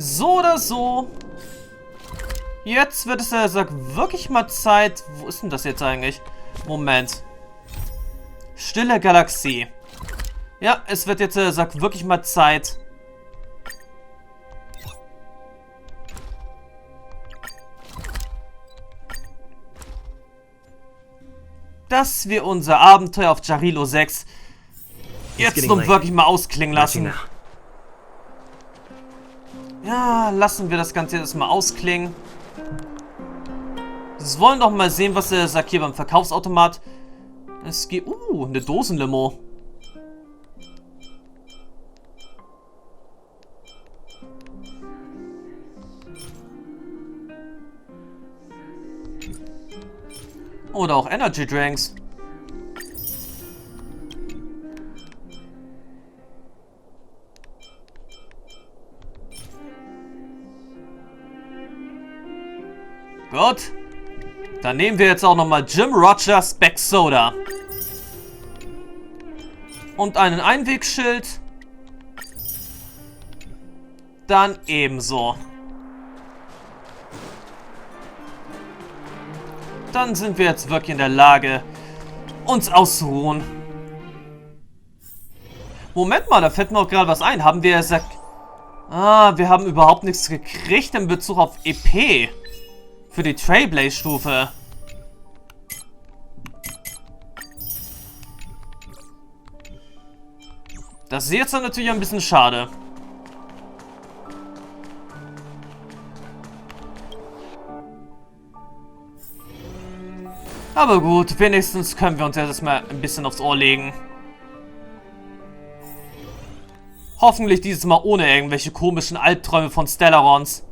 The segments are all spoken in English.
So oder so. Jetzt wird es wirklich mal Zeit. Wo ist denn das jetzt eigentlich? Moment. Stille Galaxie. Ja, es wird jetzt wirklich mal Zeit. Dass wir unser Abenteuer auf Jarilo-VI jetzt nun wirklich mal ausklingen lassen. Ja, lassen wir das Ganze jetzt mal ausklingen. Wir wollen doch mal sehen, was er sagt hier beim Verkaufsautomat. Es geht... eine Dosenlimo. Oder auch Energy Drinks. Gut. Dann nehmen wir jetzt auch nochmal Jim Rogers Back Soda. Und einen Einwegschild. Dann ebenso. Dann sind wir jetzt wirklich in der Lage, uns auszuruhen. Moment mal, da fällt mir auch gerade was ein. Haben wir gesagt... wir haben überhaupt nichts gekriegt in Bezug auf EP. Für die Trailblazer-Stufe. Das ist jetzt dann natürlich ein bisschen schade. Aber gut, wenigstens können wir uns jetzt mal ein bisschen aufs Ohr legen. Hoffentlich dieses Mal ohne irgendwelche komischen Albträume von Stellarons.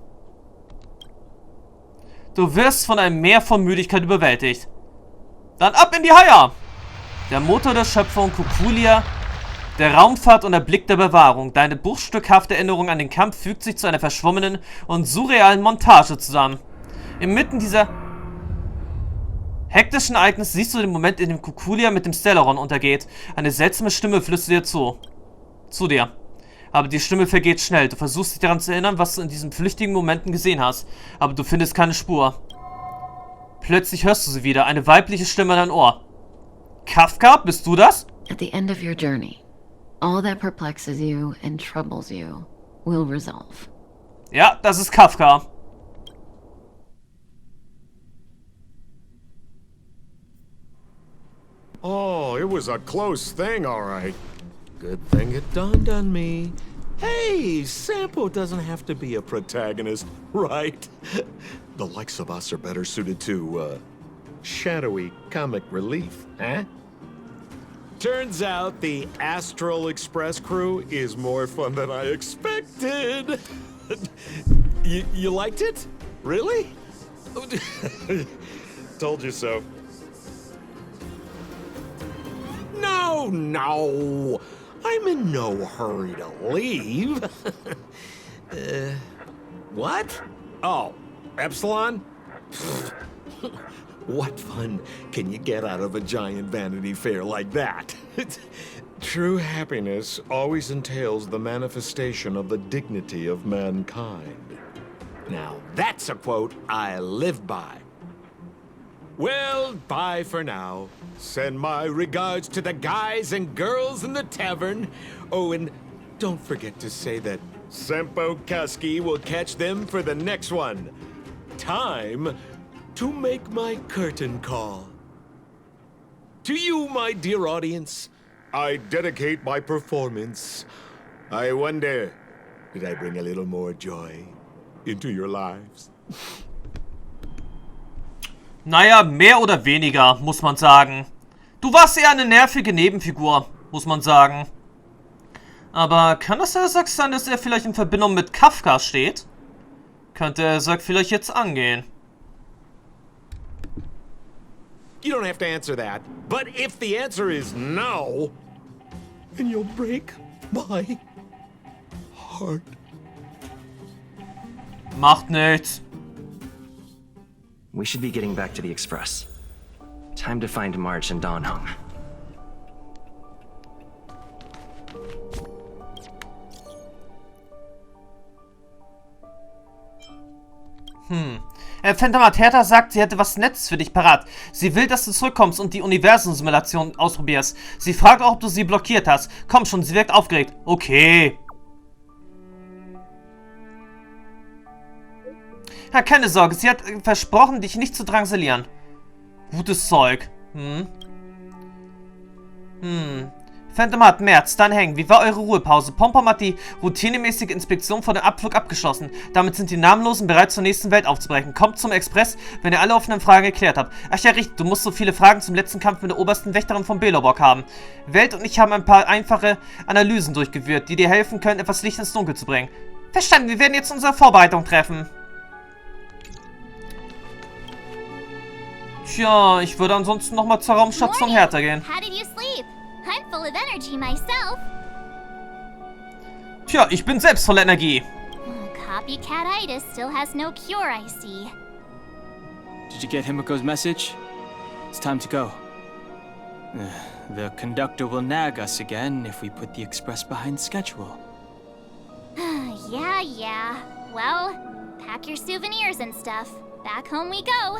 Du wirst von einem Meer von Müdigkeit überwältigt. Dann ab in die Haia! Der Motor der Schöpfung, Kukulia, der Raumfahrt und der Blick der Bewahrung. Deine bruchstückhafte Erinnerung an den Kampf fügt sich zu einer verschwommenen und surrealen Montage zusammen. Inmitten dieser hektischen Ereignisse siehst du den Moment, in dem Kukulia mit dem Stellaron untergeht. Eine seltsame Stimme flüstert dir zu dir. Aber die Stimme vergeht schnell. Du versuchst dich daran zu erinnern, was du in diesen flüchtigen Momenten gesehen hast. Aber du findest keine Spur. Plötzlich hörst du sie wieder. Eine weibliche Stimme an dein Ohr. Kafka, bist du das? At the end of your journey, all that perplexes you and troubles you will resolve. Ja, das ist Kafka. Oh, it was a close thing, all right. Good thing it dawned on me. Hey, Sampo doesn't have to be a protagonist, right? The likes of us are better suited to, shadowy comic relief, huh? Turns out the Astral Express crew is more fun than I expected. You liked it? Really? Told you so. No! I'm in no hurry to leave. What? Oh, Epsilon? What fun can you get out of a giant Vanity Fair like that? True happiness always entails the manifestation of the dignity of mankind. Now, that's a quote I live by. Well, bye for now. Send my regards to the guys and girls in the tavern. Oh, and don't forget to say that Sempo Kaski will catch them for the next one. Time to make my curtain call. To you, my dear audience, I dedicate my performance. I wonder, did I bring a little more joy into your lives? Naja, mehr oder weniger, muss man sagen. Du warst eher eine nervige Nebenfigur, muss man sagen. Aber kann das sein, dass er vielleicht in Verbindung mit Kafka steht? Könnte er vielleicht jetzt angehen. You don't have to answer that. But if the answer is no, then you'll break my heart. Macht nichts. We should be getting back to the Express. Time to find March and Donhong. Phantom Hertha sagt, sie hätte was Nettes für dich parat. Sie will, dass du zurückkommst und die Universum-Simulation ausprobierst. Sie fragt auch, ob du sie blockiert hast. Komm schon, sie wirkt aufgeregt. Okay. Ja, keine Sorge, sie hat versprochen, dich nicht zu drangsalieren. Gutes Zeug. Phantom hat März, dann hängen. Wie war eure Ruhepause? Pompom hat die routinemäßige Inspektion vor dem Abflug abgeschlossen. Damit sind die Namenlosen bereit, zur nächsten Welt aufzubrechen. Kommt zum Express, wenn ihr alle offenen Fragen geklärt habt. Ach ja, richtig, du musst so viele Fragen zum letzten Kampf mit der obersten Wächterin von Belobog haben. Welt und ich haben ein paar einfache Analysen durchgeführt, die dir helfen können, etwas Licht ins Dunkel zu bringen. Verstanden, wir werden jetzt unsere Vorbereitung treffen. Tja, ich würde ansonsten nochmal zur Raumstation Hertha gehen. How did you sleep? I'm full of energy myself. Tja, ich bin selbst voller Energie. Copycatitis still has no cure, I see. Did you get Himeko's message? It's time to go. The conductor will nag us again if we put the express behind schedule. Yeah. Well, pack your souvenirs and stuff. Back home we go.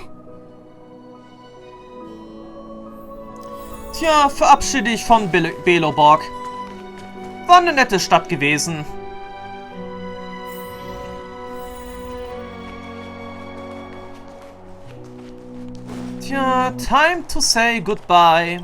Tja, verabschiede ich von Belobog. War eine nette Stadt gewesen. Tja, time to say goodbye.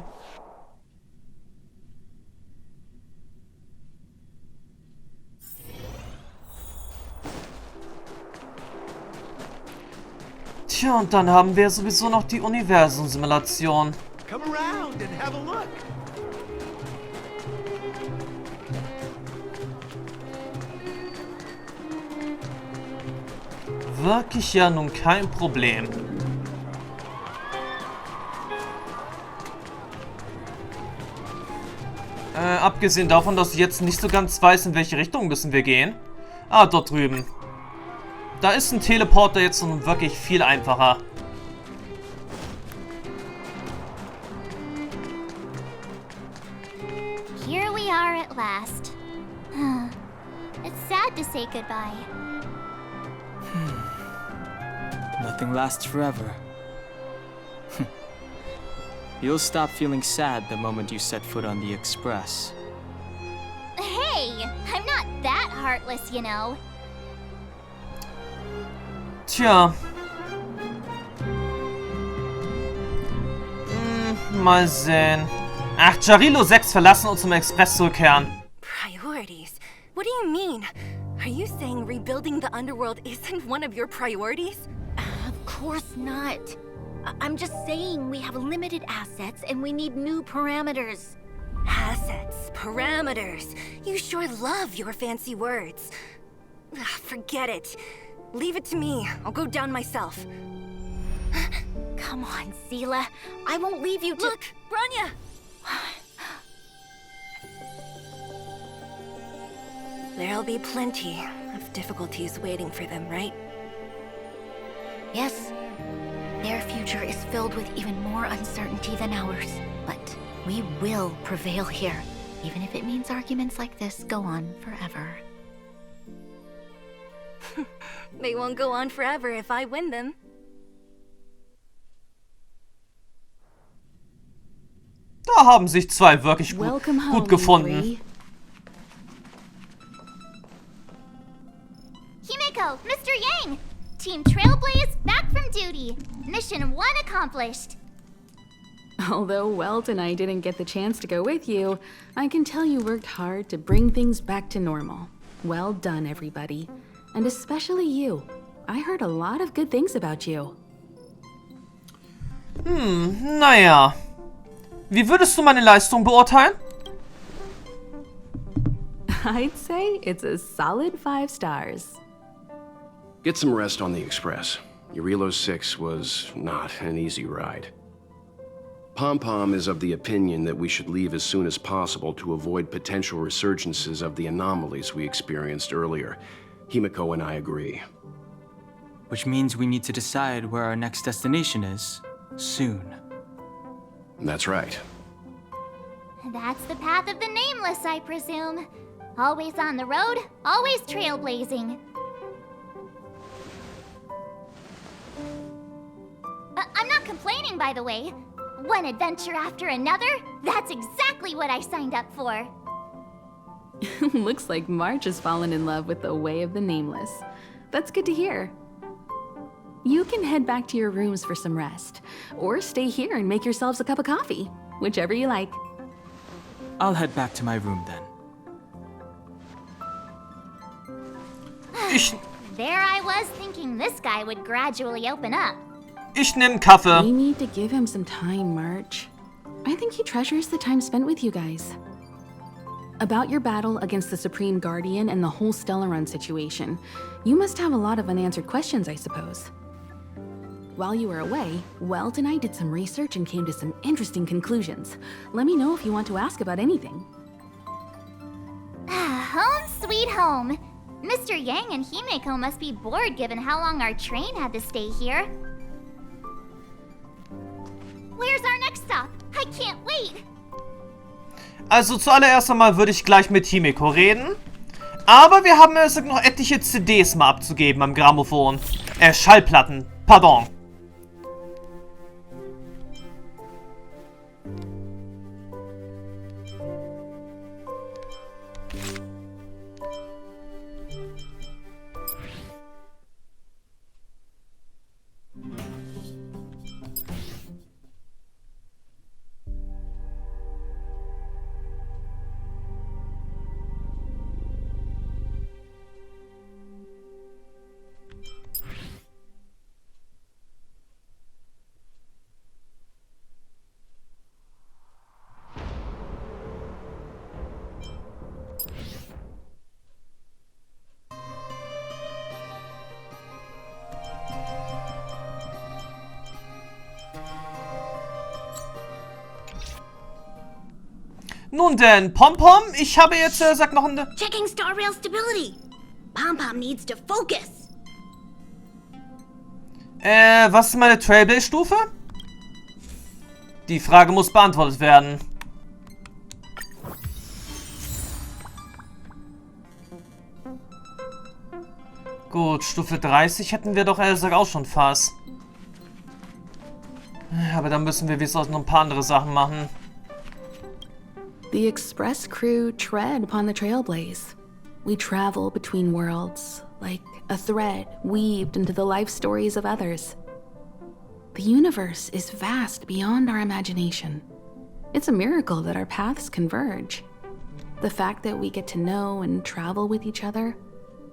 Tja, und dann haben wir sowieso noch die Universum-Simulation. Come around and have a look. Wirklich ja nun kein Problem. Abgesehen davon, dass ich jetzt nicht so ganz weiß, in welche Richtung müssen wir gehen. Ah, dort drüben. Da ist ein Teleporter jetzt nun wirklich viel einfacher. Here we are at last. It's sad to say goodbye. Nothing lasts forever. You'll stop feeling sad the moment you set foot on the express. Hey, I'm not that heartless, you know. Tja. Mal sehen. Ach, Jarilo-VI verlassen und zum Express zurückkehren. Priorities? What do you mean? Are you saying rebuilding the underworld isn't one of your priorities? Of course not. I'm just saying we have limited assets and we need new parameters. Assets, parameters. You sure love your fancy words. Forget it. Leave it to me. I'll go down myself. Come on, Seela. I won't leave you to— Look, Branya! There'll be plenty of difficulties waiting for them, right? Yes. Their future is filled with even more uncertainty than ours. But we will prevail here, even if it means arguments like this go on forever. They won't go on forever if I win them. Da haben sich zwei wirklich gut gefunden. Himeko, Mr. Yang! Team Trailblazer back from duty. Mission 1 accomplished. Although Welt and I didn't get the chance to go with you, I can tell you worked hard to bring things back to normal. Well done, everybody. And especially you. I heard a lot of good things about you. Naja. Wie würdest du meine Leistung beurteilen? I'd say it's a solid 5 stars. Get some rest on the express. Jarilo-VI was not an easy ride. Pom-Pom is of the opinion that we should leave as soon as possible to avoid potential resurgences of the anomalies we experienced earlier. Himeko and I agree. Which means we need to decide where our next destination is, soon. That's right. That's the path of the nameless, I presume. Always on the road, always trailblazing. I'm not complaining, by the way. One adventure after another? That's exactly what I signed up for. Looks like March has fallen in love with the way of the nameless. That's good to hear. You can head back to your rooms for some rest, or stay here and make yourselves a cup of coffee, whichever you like. I'll head back to my room then. There I was thinking this guy would gradually open up. Ich nehm Kaffee. We need to give him some time, March. I think he treasures the time spent with you guys. About your battle against the Supreme Guardian and the whole Stellaron situation, you must have a lot of unanswered questions, I suppose. While you were away, Welt and I did some research and came to some interesting conclusions. Let me know if you want to ask about anything. Home sweet home. Mr. Yang and Himeko must be bored given how long our train had to stay here. Where's our next stop? I can't wait. Also zuallererst einmal würde ich gleich mit Himeko reden. Aber wir haben erst noch etliche CDs mal abzugeben am Grammophon. Schallplatten. Pardon. Nun denn, Pom-Pom, ich habe jetzt, sag noch eine... Checking star rail stability. Pom-Pom needs to focus. Was ist meine Trailblazer-Stufe? Die Frage muss beantwortet werden. Gut, Stufe 30 hätten wir doch ehrlich gesagt auch schon fast. Aber dann müssen wir wie gesagt noch ein paar andere Sachen machen. The Express crew tread upon the Trailblazer. We travel between worlds, like a thread weaved into the life stories of others. The universe is vast beyond our imagination. It's a miracle that our paths converge. The fact that we get to know and travel with each other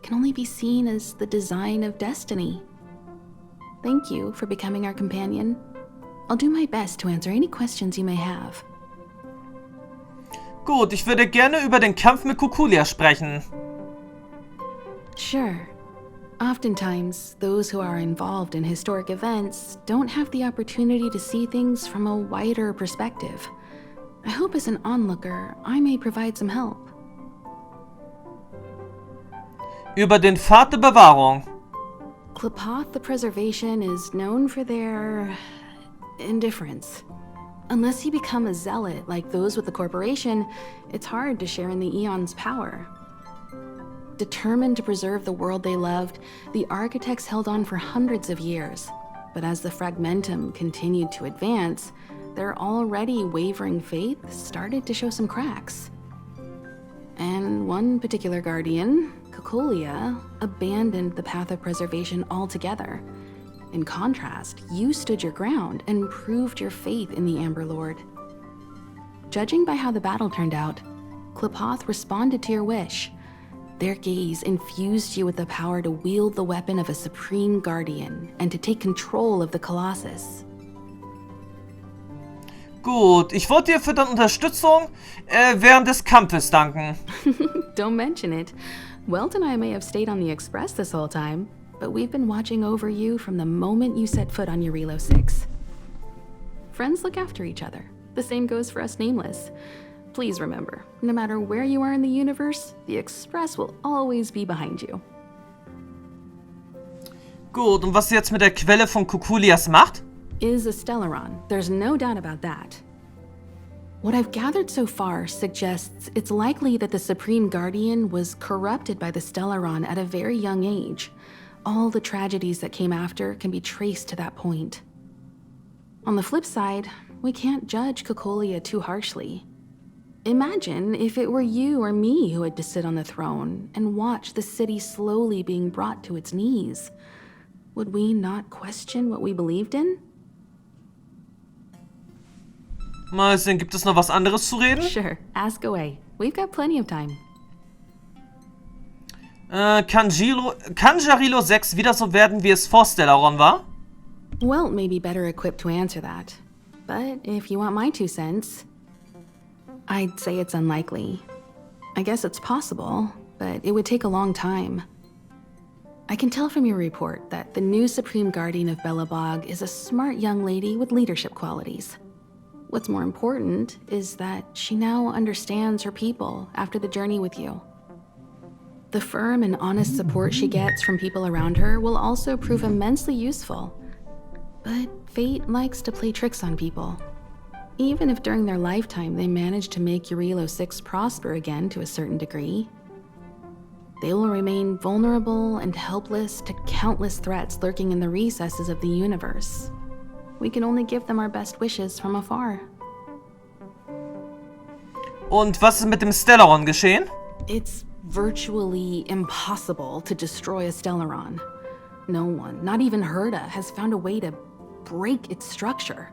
can only be seen as the design of destiny. Thank you for becoming our companion. I'll do my best to answer any questions you may have. Gut, ich würde gerne über den Kampf mit Kukulia sprechen. Sure. Oftentimes, those who are involved in historic events don't have the opportunity to see things from a wider perspective. I hope as an onlooker, I may provide some help. Über den Pfad der Bewahrung. Klapoth the Preservation is known for their indifference. Unless you become a zealot like those with the corporation, it's hard to share in the Aeon's power. Determined to preserve the world they loved, the architects held on for hundreds of years. But as the Fragmentum continued to advance, their already wavering faith started to show some cracks. And one particular guardian, Kukulia, abandoned the path of preservation altogether. In contrast, you stood your ground and proved your faith in the Amber Lord. Judging by how the battle turned out, Klapoth responded to your wish. Their gaze infused you with the power to wield the weapon of a supreme guardian and to take control of the Colossus. Gut, ich wollte dir für deine Unterstützung während des Kampfes danken. Don't mention it. Welt and I may have stayed on the Express this whole time, but we've been watching over you from the moment you set foot on Jarilo-VI. Friends look after each other. The same goes for us Nameless. Please remember, no matter where you are in the universe, the Express will always be behind you. Gut, und was sie jetzt mit der Quelle von Kukulias macht? Is a Stellaron, there's no doubt about that. What I've gathered so far suggests it's likely that the Supreme Guardian was corrupted by the Stellaron at a very young age. All the tragedies that came after can be traced to that point. On the flip side, we can't judge Cocolia too harshly. Imagine if it were you or me who had to sit on the throne and watch the city slowly being brought to its knees. Would we not question what we believed in? Mal sehen, gibt es noch was anderes zu reden? Sure, ask away. We've got plenty of time. Kann Jarilo-VI wieder so werden, wie es vor Stellaron war? Welt may be better equipped to answer that. But if you want my 2 cents, I'd say it's unlikely. I guess it's possible, but it would take a long time. I can tell from your report that the new Supreme Guardian of Belobog is a smart young lady with leadership qualities. What's more important is that she now understands her people after the journey with you. The firm and honest support she gets from people around her will also prove immensely useful. But fate likes to play tricks on people. Even if during their lifetime they manage to make Jarilo-VI prosper again to a certain degree, they will remain vulnerable and helpless to countless threats lurking in the recesses of the universe. We can only give them our best wishes from afar. Und was ist mit dem Stellaron geschehen? It's virtually impossible to destroy a Stellaron. No one, not even Herda, has found a way to break its structure.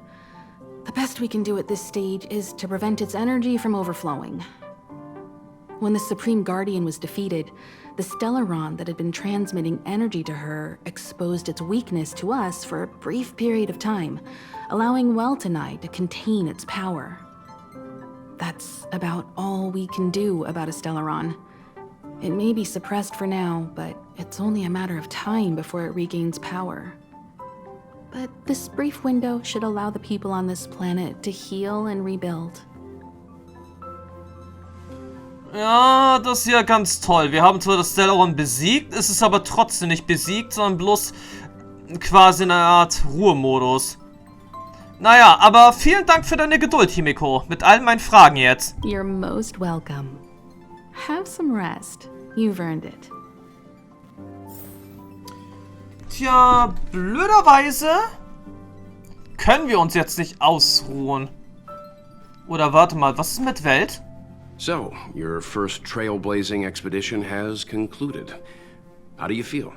The best we can do at this stage is to prevent its energy from overflowing. When the Supreme Guardian was defeated, the Stellaron that had been transmitting energy to her exposed its weakness to us for a brief period of time, allowing Welt and I to contain its power. That's about all we can do about a Stellaron. It may be suppressed for now, but it's only a matter of time before it regains power. But this brief window should allow the people on this planet to heal and rebuild. Ja, das ist ja ganz toll. Wir haben zwar das Stellaron besiegt, es ist aber trotzdem nicht besiegt, sondern bloß quasi in einer Art Ruhemodus. Naja, aber vielen Dank für deine Geduld, Himeko, mit all meinen Fragen jetzt. You're most welcome. Have some rest. You've earned it. Tja, blöderweise können wir uns jetzt nicht ausruhen. Oder warte mal, was ist mit Welt? So, your first trailblazing expedition has concluded. How do you feel?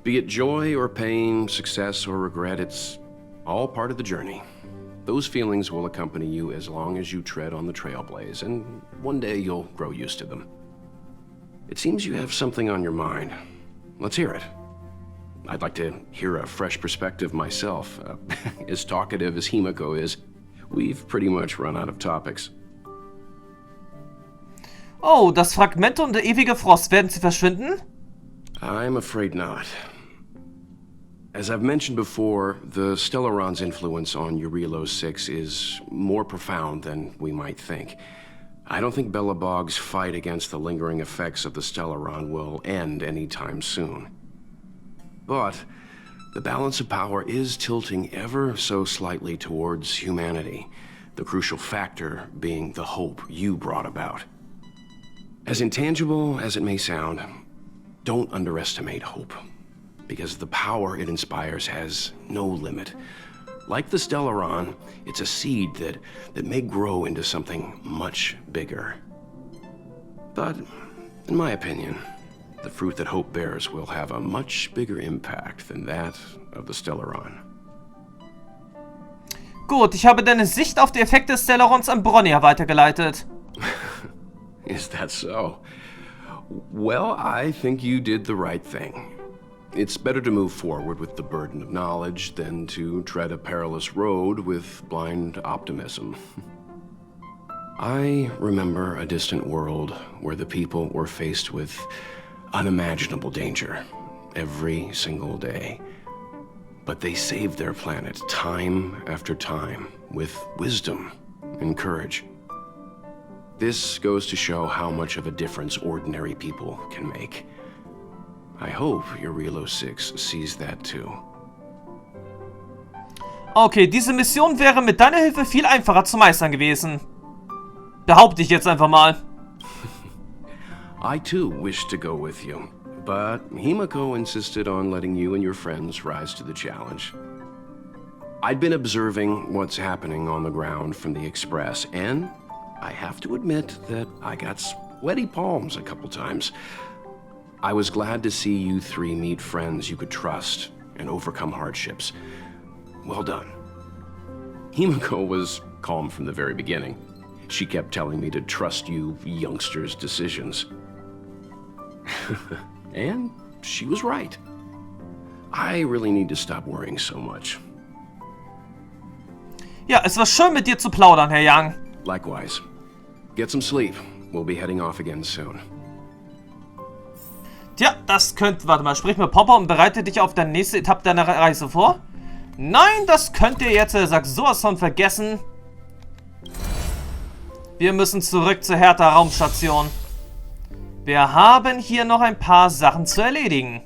Be it joy or pain, success or regret, it's all part of the journey. Those feelings will accompany you as long as you tread on the trailblaze, and one day you'll grow used to them. It seems you have something on your mind. Let's hear it. I'd like to hear a fresh perspective myself. As talkative as Himeko is, we've pretty much run out of topics. Oh, das Fragment und der ewige Frost, werden sie verschwinden? I'm afraid not. As I've mentioned before, the Stellaron's influence on Jarilo-VI is more profound than we might think. I don't think Belobog's fight against the lingering effects of the Stellaron will end anytime soon. But the balance of power is tilting ever so slightly towards humanity, the crucial factor being the hope you brought about. As intangible as it may sound, don't underestimate hope, because the power it inspires has no limit. Like the Stellaron, it's a seed that may grow into something much bigger. But, in my opinion, the fruit that hope bears will have a much bigger impact than that of the Stellaron. Gut, ich habe deine Sicht auf die Effekte des Stellarons an Bronnia weitergeleitet. Is that so? Well, I think you did the right thing. It's better to move forward with the burden of knowledge than to tread a perilous road with blind optimism. I remember a distant world where the people were faced with unimaginable danger every single day. But they saved their planet time after time with wisdom and courage. This goes to show how much of a difference ordinary people can make. I hope Jarilo-VI sees that too. Okay, diese Mission wäre mit deiner Hilfe viel einfacher zu meistern gewesen. Behaupte ich jetzt einfach mal. I too wished to go with you, but Himeko insisted on letting you and your friends rise to the challenge. I'd been observing what's happening on the ground from the Express, and I have to admit that I got sweaty palms a couple times. I was glad to see you three meet friends you could trust and overcome hardships. Well done. Himeko was calm from the very beginning. She kept telling me to trust you youngsters' decisions. And she was right. I really need to stop worrying so much. Ja, es war schön mit dir zu plaudern, Herr Yang. Likewise. Get some sleep. We'll be heading off again soon. Tja, das könnte... Warte mal, sprich mit Papa und bereite dich auf deine nächste Etappe deiner Reise vor. Nein, das könnt ihr jetzt, sag sowas von vergessen. Wir müssen zurück zur Hertha-Raumstation. Wir haben hier noch ein paar Sachen zu erledigen.